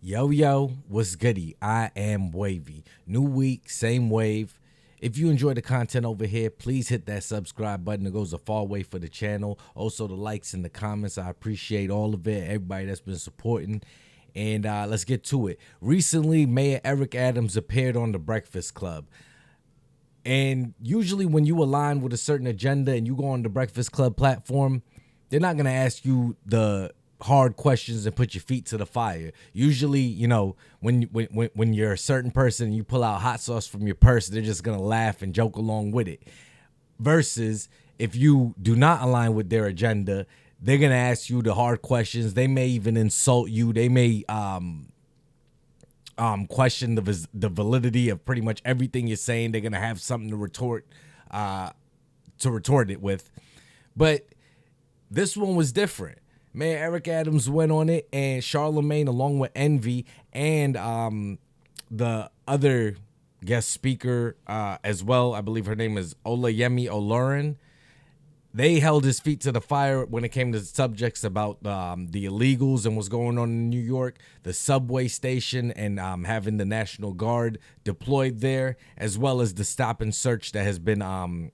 Yo, what's goody? I am Wavy. New week, same wave. If you enjoy the content over here, please hit that subscribe button. It goes a far way for the channel. Also, the likes and the comments. I appreciate all of it. Everybody that's been supporting. And let's get to it. Recently, Mayor Eric Adams appeared on The Breakfast Club. And usually when you align with a certain agenda and you go on the Breakfast Club platform, they're not going to ask you the hard questions and put your feet to the fire. Usually, you know, when you're a certain person and you pull out hot sauce from your purse, they're just going to laugh and joke along with it. Versus if you do not align with their agenda, they're going to ask you the hard questions. They may even insult you. They may question the validity of pretty much everything you're saying. They're going to have something to retort it with. But this one was different. Mayor Eric Adams went on it, and Charlemagne, along with Envy and the other guest speaker as well, I believe her name is Olayemi Olorin, they held his feet to the fire when it came to subjects about the illegals and what's going on in New York, the subway station, and having the National Guard deployed there, as well as the stop and search that has been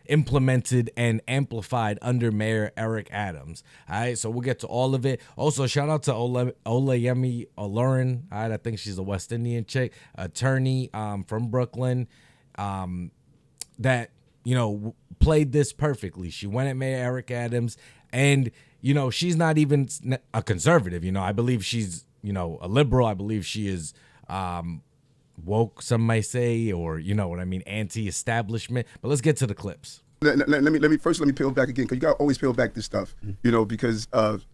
implemented and amplified under Mayor Eric Adams. All right, so we'll get to all of it. Also, shout out to Olayemi Olorin. All right, I think she's a West Indian chick, attorney from Brooklyn, that, you know, played this perfectly. She went at Mayor Eric Adams, and, you know, she's not even a conservative. You know, I believe she's, you know, a liberal. I believe she is woke, some might say, or, you know what I mean, anti-establishment. But let's get to the clips. Let me peel back again, because you got to always peel back this stuff, you know, because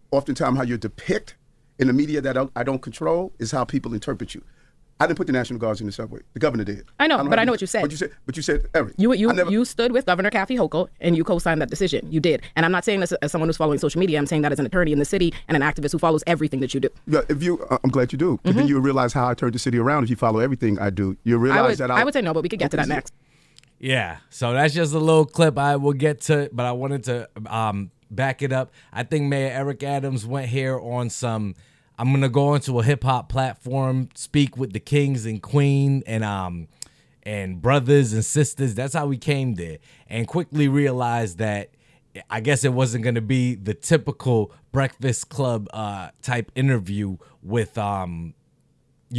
oftentimes how you're depicted in the media that I don't control is how people interpret you. I didn't put the National Guards in the subway. The governor did. I know, but I know what you said. But you said, Eric. You stood with Governor Kathy Hochul, and you co-signed that decision. You did. And I'm not saying this as someone who's following social media. I'm saying that as an attorney in the city and an activist who follows everything that you do. Yeah, I'm glad you do. Because then you realize how I turned the city around if you follow everything I do. You realize I would say no, but we could get to that next. Yeah, so that's just a little clip I will get to, but I wanted to back it up. I think Mayor Eric Adams went here on some, I'm going to go into a hip-hop platform, speak with the kings and queen and brothers and sisters. That's how we came there, and quickly realized that I guess it wasn't going to be the typical Breakfast Club type interview with, you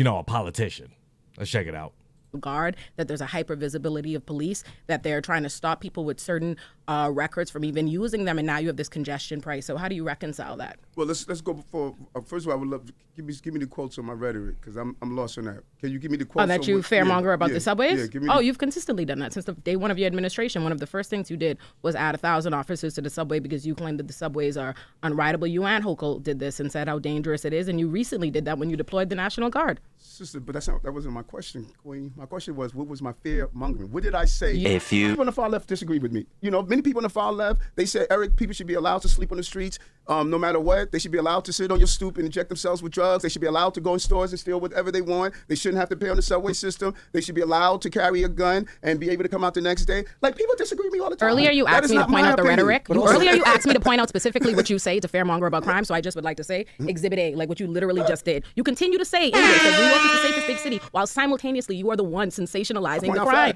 know, a politician. Let's check it out. Guard, that there's a hyper visibility of police, that they're trying to stop people with certain records from even using them, and now you have this congestion price. So how do you reconcile that? Well, let's go before. First of all, I would love to give me the quotes on my rhetoric, because I'm lost on that. Can you give me the quotes? Oh, that you fearmonger about the subways? Yeah, you've consistently done that since the day one of your administration. One of the first things you did was add 1,000 officers to the subway because you claimed that the subways are unrideable. You and Hochul did this and said how dangerous it is, and you recently did that when you deployed the National Guard. Sister, but that wasn't my question, Queen. My question was, what was my fear mongering? What did I say? People on the far left disagree with me. You know, many people on the far left, they said, Eric, people should be allowed to sleep on the streets no matter what. They should be allowed to sit on your stoop and inject themselves with drugs. They should be allowed to go in stores and steal whatever they want. They shouldn't have to pay on the subway system. They should be allowed to carry a gun and be able to come out the next day. Like, people disagree with me all the time. Earlier you asked me to point out the rhetoric. Earlier you asked me to point out specifically what you say to fearmonger about crime, so I just would like to say Exhibit A, like what you literally just did. You continue to say English that New York is the safest big city, while simultaneously you are the one sensationalizing the crime.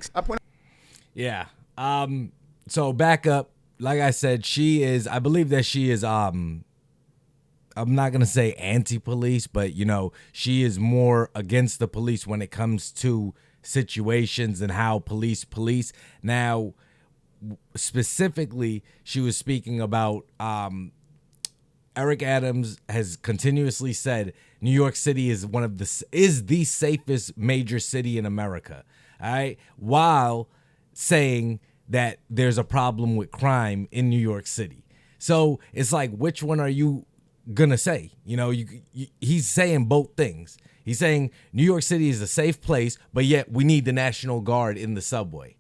Yeah. So back up. Like I said, I believe that she is, I'm not going to say anti-police, but, you know, she is more against the police when it comes to situations and how police. Now, specifically, she was speaking about, Eric Adams has continuously said New York City is the safest major city in America. All right. While saying that there's a problem with crime in New York City. So it's like, which one are you gonna say? You know, he's saying both things. He's saying New York City is a safe place, but yet we need the National Guard in the subway.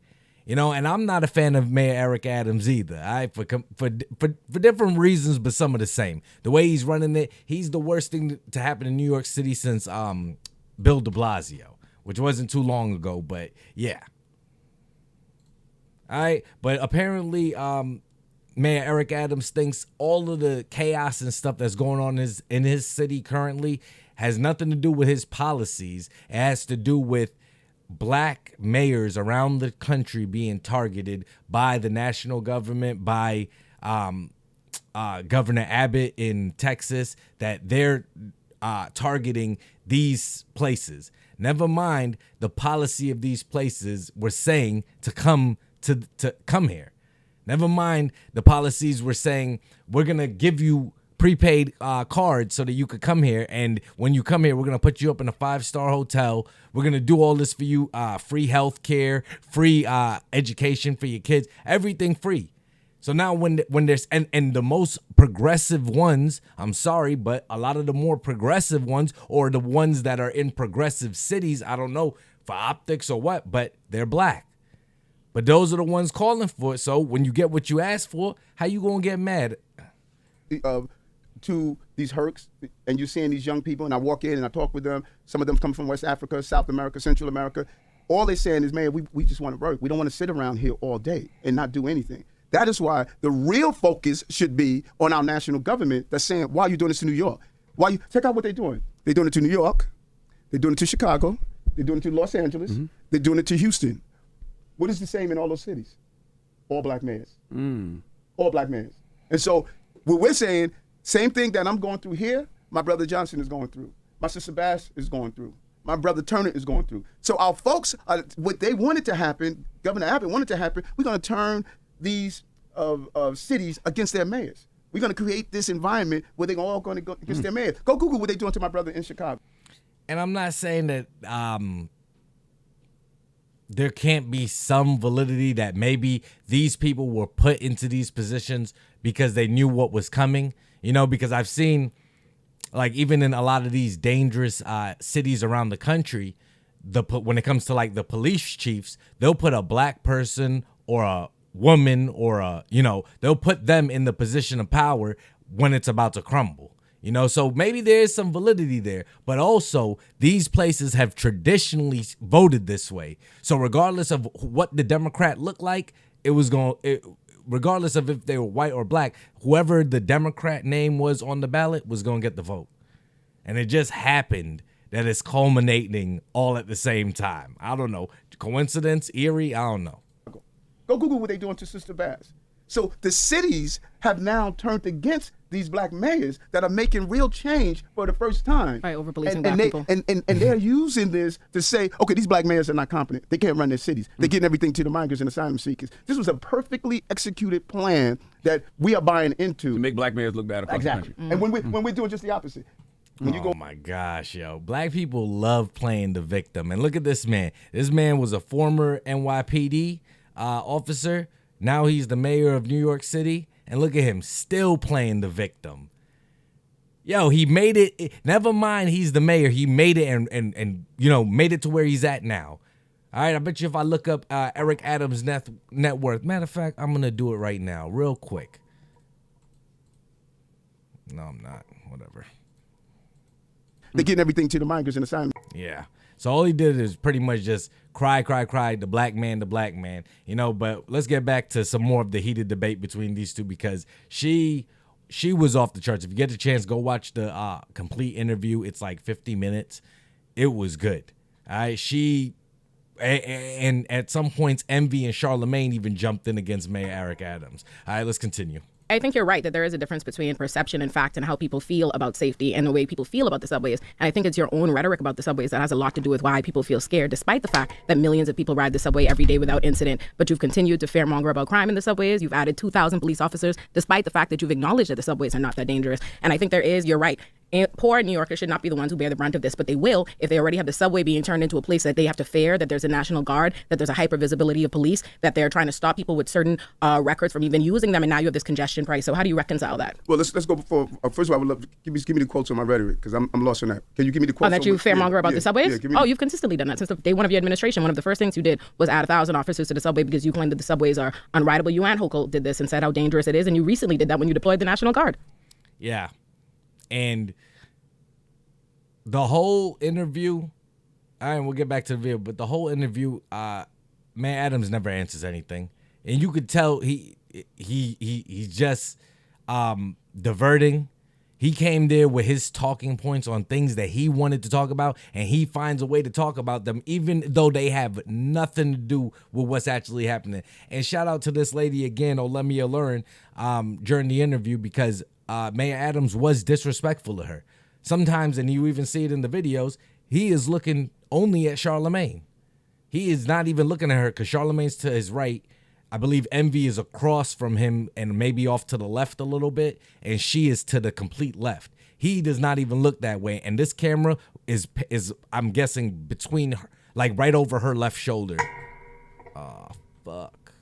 You know, and I'm not a fan of Mayor Eric Adams either. For different reasons, but some of the same. The way he's running it, he's the worst thing to happen in New York City since Bill de Blasio, which wasn't too long ago, but yeah. All right, but apparently Mayor Eric Adams thinks all of the chaos and stuff that's going on in his city currently has nothing to do with his policies. It has to do with black mayors around the country being targeted by the national government, by Governor Abbott in Texas, that they're targeting these places. Never mind the policy of these places were saying to come here. Never mind the policies were saying we're gonna give you prepaid cards so that you could come here, and when you come here, we're gonna put you up in a 5-star hotel. We're gonna do all this for you, free health care, free education for your kids, everything free. So now when there's and the most progressive ones, I'm sorry, but a lot of the more progressive ones, or the ones that are in progressive cities, I don't know for optics or what, but they're black. But those are the ones calling for it. So when you get what you ask for, how you gonna get mad? To these hercs, and you're seeing these young people, and I walk in and I talk with them. Some of them come from West Africa, South America, Central America. All they're saying is, man, we just want to work. We don't want to sit around here all day and not do anything. That is why the real focus should be on our national government that's saying, why are you doing this in New York? Check out what they're doing. They're doing it to New York. They're doing it to Chicago. They're doing it to Los Angeles. Mm-hmm. They're doing it to Houston. What is the same in all those cities? All black mayors. All black mayors. And so what we're saying, same thing that I'm going through here, my brother Johnson is going through. My sister Bass is going through. My brother Turner is going through. So our folks, what they wanted to happen, Governor Abbott wanted to happen, we're going to turn these cities against their mayors. We're going to create this environment where they're all going to go against their mayors. Go Google what they're doing to my brother in Chicago. And I'm not saying that there can't be some validity that maybe these people were put into these positions because they knew what was coming, because I've seen, like, even in a lot of these dangerous cities around the country, when it comes to like the police chiefs, they'll put a black person or a woman or they'll put them in the position of power when it's about to crumble. So maybe there is some validity there, but also these places have traditionally voted this way. So regardless of what the Democrat looked like, regardless of if they were white or black, whoever the Democrat name was on the ballot was going to get the vote. And it just happened that it's culminating all at the same time. I don't know. Coincidence? Eerie? I don't know. Go Google what they're doing to Sister Bass. So the cities have now turned against these black mayors that are making real change for the first time. Right, over policing black people. And they're using this to say, okay, these black mayors are not competent. They can't run their cities. They're getting everything to the migrants and asylum seekers. This was a perfectly executed plan that we are buying into. To make black mayors look bad across the country. And when we're doing just the opposite. My gosh, yo. Black people love playing the victim. And look at this man. This man was a former NYPD officer. Now he's the mayor of New York City. And look at him, still playing the victim. Yo, he made it. Never mind he's the mayor. He made it and made it to where he's at now. All right, I bet you if I look up Eric Adams' net worth. Matter of fact, I'm going to do it right now, real quick. No, I'm not. Whatever. They're getting everything to the migrants and asylum. Yeah. So all he did is pretty much just cry, the black man. But let's get back to some more of the heated debate between these two, because she was off the charts. If you get the chance, go watch the complete interview. It's like 50 minutes. It was good. All right. And at some points, Envy and Charlemagne even jumped in against Mayor Eric Adams. All right, let's continue. I think you're right that there is a difference between perception and fact and how people feel about safety and the way people feel about the subways. And I think it's your own rhetoric about the subways that has a lot to do with why people feel scared, despite the fact that millions of people ride the subway every day without incident. But you've continued to fearmonger about crime in the subways. You've added 2,000 police officers, despite the fact that you've acknowledged that the subways are not that dangerous. And I think you're right. Poor New Yorkers should not be the ones who bear the brunt of this, but they will if they already have the subway being turned into a place that they have to fear, that there's a National Guard, that there's a hyper visibility of police, that they're trying to stop people with certain records from even using them, and now you have this congestion price. So how do you reconcile that? Well, let's go before. First of all, I would love to give me the quotes on my rhetoric, because I'm lost on that. Can you give me the quotes? That you fearmonger about the subways? You've consistently done that since the day one of your administration. One of the first things you did was add 1,000 officers to the subway because you claimed that the subways are unrideable. You and Hochul did this and said how dangerous it is, and you recently did that when you deployed the National Guard. Yeah, and the whole interview, all right, we'll get back to the video, but the whole interview, Mayor Adams never answers anything. And you could tell he's just diverting. He came there with his talking points on things that he wanted to talk about, and he finds a way to talk about them, even though they have nothing to do with what's actually happening. And shout out to this lady again, Olemia Lurin, during the interview, because Mayor Adams was disrespectful to her. Sometimes, and you even see it in the videos, he is looking only at Charlamagne. He is not even looking at her because Charlamagne's to his right. I believe Envy is across from him and maybe off to the left a little bit, and she is to the complete left. He does not even look that way, and this camera is I'm guessing between her, like right over her left shoulder. Oh, fuck.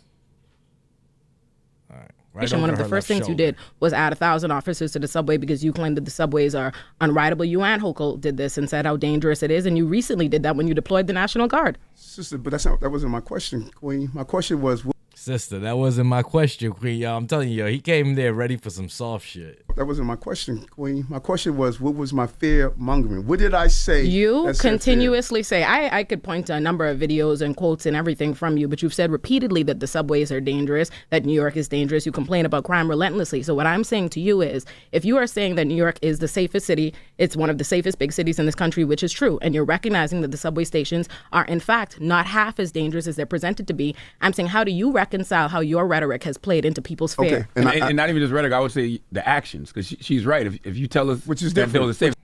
All right. Right One of the first things you did was add 1,000 officers to the subway because you claimed that the subways are unrideable. You and Hochul did this and said how dangerous it is, and you recently did that when you deployed the National Guard. Sister, but that wasn't my question, Queen. My question was... Sister, that wasn't my question, Queen. Yo, I'm telling you, he came there ready for some soft shit. That wasn't my question, Queen. My question was, what was my fear mongering? What did I say? You continuously say, I could point to a number of videos and quotes and everything from you, but you've said repeatedly that the subways are dangerous, that New York is dangerous. You complain about crime relentlessly. So what I'm saying to you is, if you are saying that New York is the safest city, it's one of the safest big cities in this country, which is true, and you're recognizing that the subway stations are in fact not half as dangerous as they're presented to be, I'm saying, how do you reconcile how your rhetoric has played into people's fear? Okay. And not even just rhetoric, I would say the actions, because she's right. If you tell us which is different. Safe.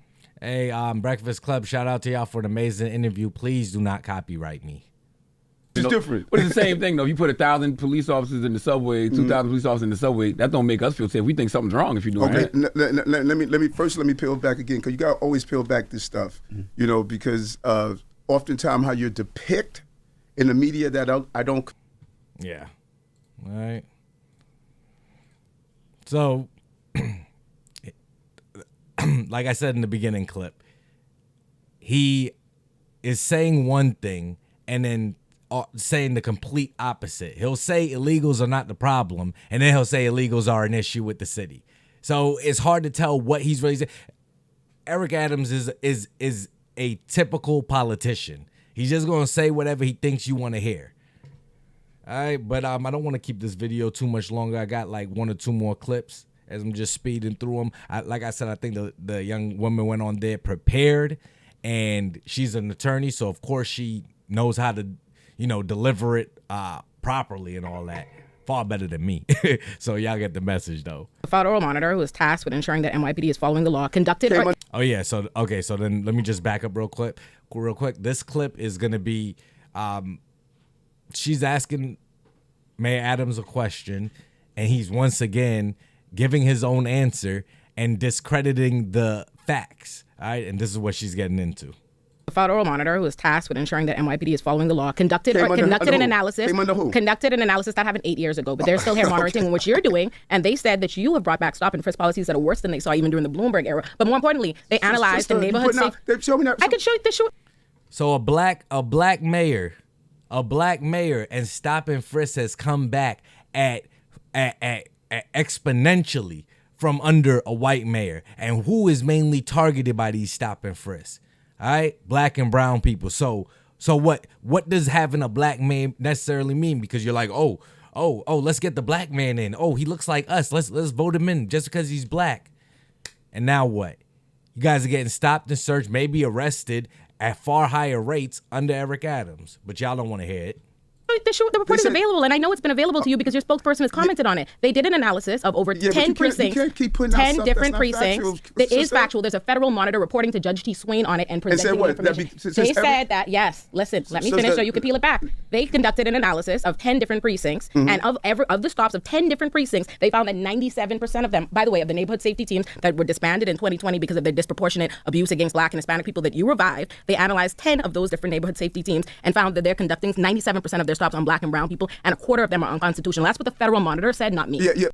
Hey, Breakfast Club, shout out to y'all for an amazing interview. Please do not copyright me. It's different. But it's the same thing, though. If you put 1,000 police officers in the subway, 2,000 police officers in the subway, that don't make us feel safe. We think something's wrong if you do it. Okay, let me peel back again, because you got to always peel back this stuff, because oftentimes how you depict in the media that I don't. Yeah. All right. So, like I said in the beginning clip, he is saying one thing and then saying the complete opposite. He'll say illegals are not the problem, and then he'll say illegals are an issue with the city. So it's hard to tell what he's really saying. Eric Adams is a typical politician. He's just going to say whatever he thinks you want to hear. All right, but I don't want to keep this video too much longer. I got like 1 or 2 more clips as I'm just speeding through them. Like I said, I think the young woman went on there prepared, and she's an attorney, so of course she knows how to, deliver it properly and all that. Far better than me. So y'all get the message, though. The federal monitor, who is tasked with ensuring that NYPD is following the law, conducted... Oh, yeah. So, okay. So then let me just back up real quick. This clip is going to be... she's asking Mayor Adams a question, and he's once again giving his own answer and discrediting the facts. All right. And this is what she's getting into. The federal monitor, who is tasked with ensuring that NYPD is following the law, conducted an analysis. Conducted an analysis that happened 8 years ago, but they're still here monitoring what you're doing. And they said that you have brought back stop and frisk policies that are worse than they saw even during the Bloomberg era. But more importantly, they analyzed the neighborhood safety. I could show you this. So a black mayor, and stop and frisk has come back at exponentially from under a white mayor. And who is mainly targeted by these stop and frisks? All right, black and brown people. So what does having a black man necessarily mean? Because you're like, oh, let's get the black man in. Oh, he looks like us. Let's vote him in just because he's black. And now what? You guys are getting stopped and searched, maybe arrested at far higher rates under Eric Adams, but y'all don't want to hear it. The report is available, and I know it's been available to you because your spokesperson has commented on it. They did an analysis of over 10 precincts, 10 different precincts. That is factual. There's a federal monitor reporting to Judge T. Swain on it and presenting the information. They said that, yes, listen, let me finish so you can peel it back. They conducted an analysis of 10 different precincts, and of the stops of 10 different precincts, they found that 97% of them, by the way, of the neighborhood safety teams that were disbanded in 2020 because of their disproportionate abuse against black and Hispanic people that you revived, they analyzed 10 of those different neighborhood safety teams and found that they're conducting 97% of their stops on black and brown people, and a quarter of them are unconstitutional. That's what the federal monitor said, not me. Yeah.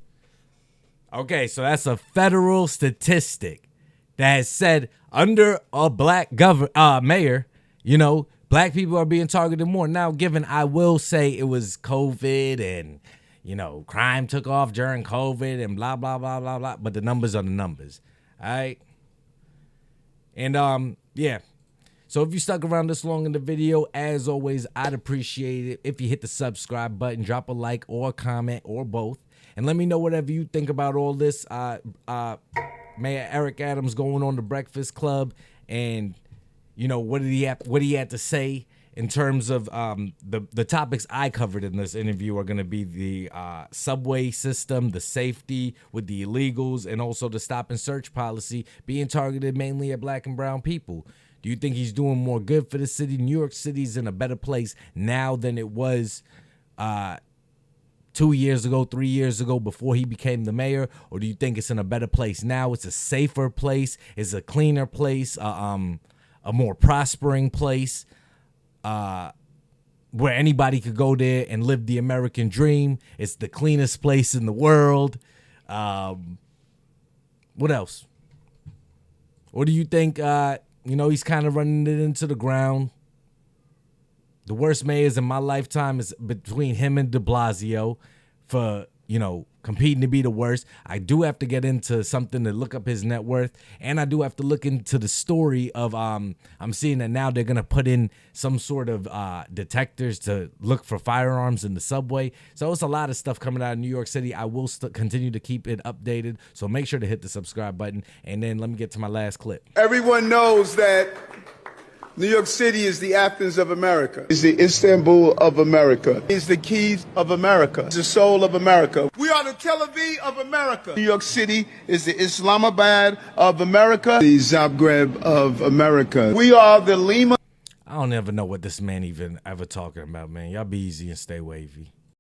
Okay, so that's a federal statistic that has said under a black mayor, black people are being targeted more. Now, given I will say it was COVID and, crime took off during COVID and blah, blah, blah, blah, blah, but the numbers are the numbers. All right? And, yeah. So if you stuck around this long in the video, as always, I'd appreciate it if you hit the subscribe button, drop a like or a comment or both. And let me know whatever you think about all this. Mayor Eric Adams going on the Breakfast Club, and what he had to say in terms of the topics I covered in this interview are going to be the subway system, the safety with the illegals, and also the stop and search policy being targeted mainly at black and brown people. Do you think he's doing more good for the city? New York City's in a better place now than it was 2 years ago, 3 years ago, before he became the mayor? Or do you think it's in a better place now? It's a safer place. It's a cleaner place, a more prospering place, where anybody could go there and live the American dream. It's the cleanest place in the world. What else? Or do you think, he's kind of running it into the ground? The worst mayors in my lifetime is between him and de Blasio for, competing to be the worst. I do have to get into something to look up his net worth, and I do have to look into the story of I'm seeing that now they're going to put in some sort of detectors to look for firearms in the subway. So it's a lot of stuff coming out of New York City. I will continue to keep it updated, so make sure to hit the subscribe button. And then let me get to my last clip. Everyone knows that New York City is the Athens of America. It's the Istanbul of America. It's the keys of America. It's the soul of America. We are the Tel Aviv of America. New York City is the Islamabad of America. The Zagreb of America. We are the Lima. I don't ever know what this man even ever talking about, man. Y'all be easy and stay wavy.